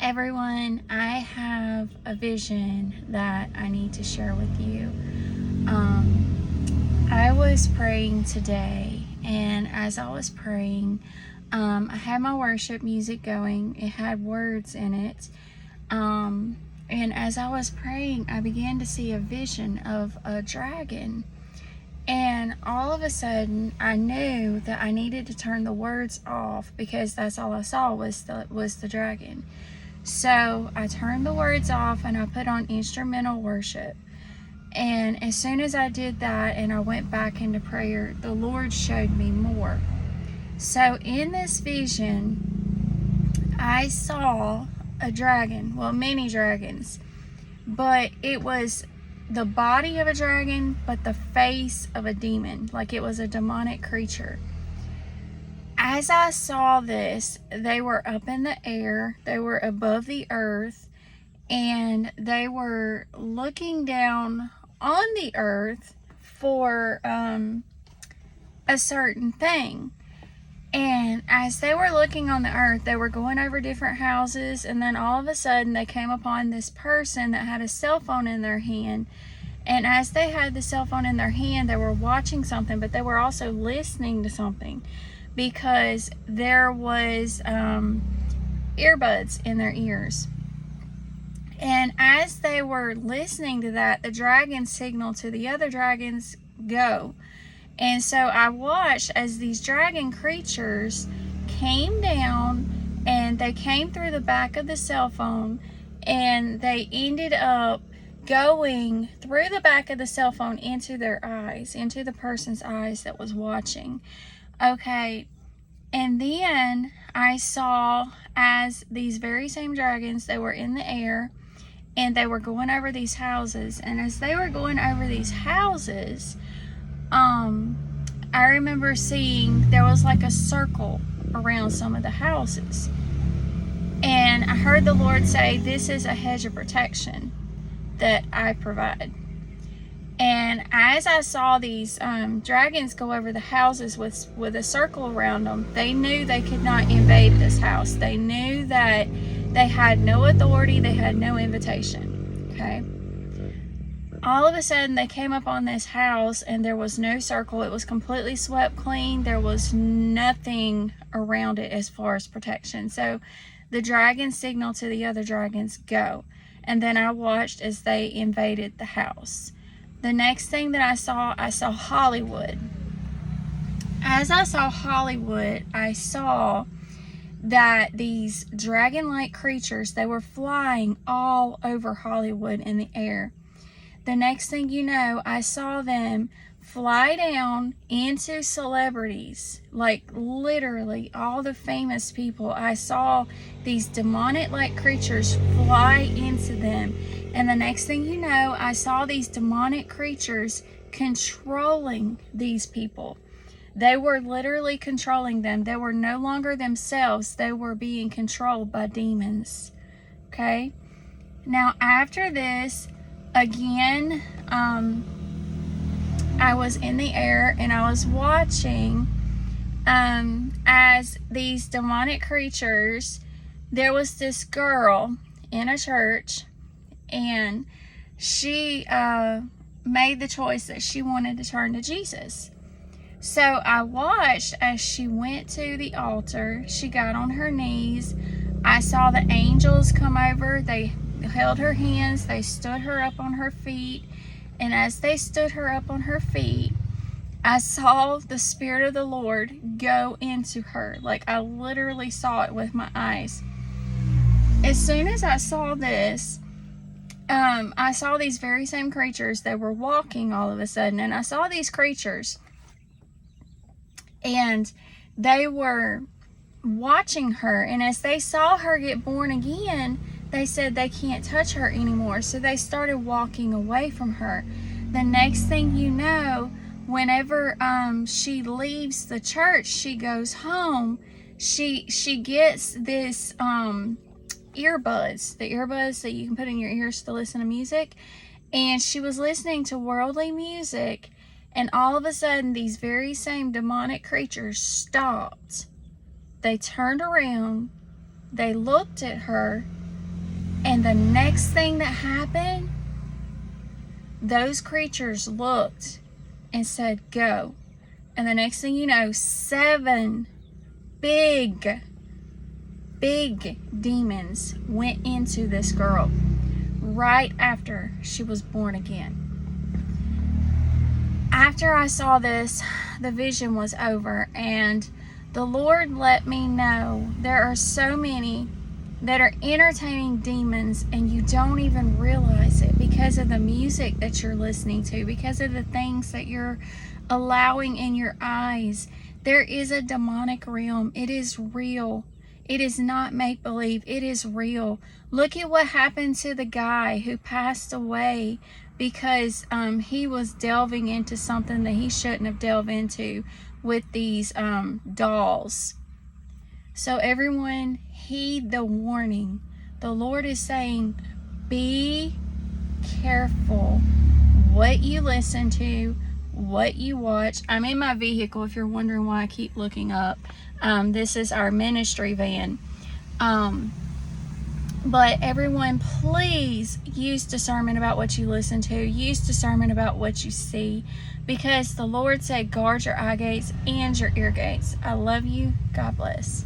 Everyone, I have a vision that I need to share with you. I was praying today, and as I was praying, I had my worship music going. It had words in it. And as I was praying, I began to see a vision of a dragon. And all of a sudden, I knew that I needed to turn the words off because that's all I saw was the dragon. So I turned the words off and I put on instrumental worship. And as soon as I did that and I went back into prayer, the Lord showed me more. So in this vision, I saw a dragon, well, many dragons, but it was the body of a dragon, but the face of a demon, like it was a demonic creature. As I saw this, they were up in the air, they were above the earth, and they were looking down on the earth for a certain thing. And as they were looking on the earth, they were going over different houses, and then all of a sudden they came upon this person that had a cell phone in their hand. And as they had the cell phone in their hand, they were watching something, but they were also listening to something, because there was earbuds in their ears. And as they were listening to that, the dragon signaled to the other dragons, go. And so I watched as these dragon creatures came down, and they came through the back of the cell phone, and they ended up going through the back of the cell phone into their eyes, into the person's eyes that was watching. Okay, and then I saw as these very same dragons, they were in the air, and they were going over these houses. And as they were going over these houses, I remember seeing there was like a circle around some of the houses. And I heard the Lord say, this is a hedge of protection that I provide. And as I saw these dragons go over the houses with a circle around them, they knew they could not invade this house. They knew that they had no authority, they had no invitation. Okay. All of a sudden, they came up on this house, and there was no circle. It was completely swept clean. There was nothing around it as far as protection. So the dragon signaled to the other dragons, go. And then I watched as they invaded the house. The next thing that I saw Hollywood. As I saw Hollywood, I saw that these dragon-like creatures, they were flying all over Hollywood in the air. The next thing you know, I saw them fly down into celebrities, like literally all the famous people. I saw these demonic-like creatures fly into them. And the next thing you know, I saw these demonic creatures controlling these people. They were literally controlling them. They were no longer themselves. They were being controlled by demons. Okay? Now, after this, again, I was in the air, and I was watching as these demonic creatures, there was this girl in a church, and she made the choice that she wanted to turn to Jesus. So I watched as she went to the altar. She got on her knees. I saw the angels come over. They held her hands. They stood her up on her feet. And as they stood her up on her feet, I saw the Spirit of the Lord go into her. Like, I literally saw it with my eyes. As soon as I saw this, I saw these very same creatures. They were walking all of a sudden. And I saw these creatures, and they were watching her. And as they saw her get born again, they said they can't touch her anymore. So they started walking away from her. The next thing you know, whenever she leaves the church, she goes home, she gets this earbuds, the earbuds that you can put in your ears to listen to music. And she was listening to worldly music, and all of a sudden these very same demonic creatures stopped. They turned around, they looked at her, And the next thing that happened, those creatures looked and said, go. And the next thing you know, 7 big demons went into this girl right after she was born again. After I saw this, the vision was over, and the Lord let me know there are so many that are entertaining demons and you don't even realize it because of the music that you're listening to, because of the things that you're allowing in your eyes. There is a demonic realm. It is real. It is not make-believe. It is real. Look at what happened to the guy who passed away because he was delving into something that he shouldn't have delved into with these dolls. So everyone, heed the warning. The Lord is saying, be careful what you listen to, what you watch. I'm in my vehicle if you're wondering why I keep looking up. This is our ministry van. But everyone, please use discernment about what you listen to. Use discernment about what you see, because the Lord said guard your eye gates and your ear gates. I love you. God bless.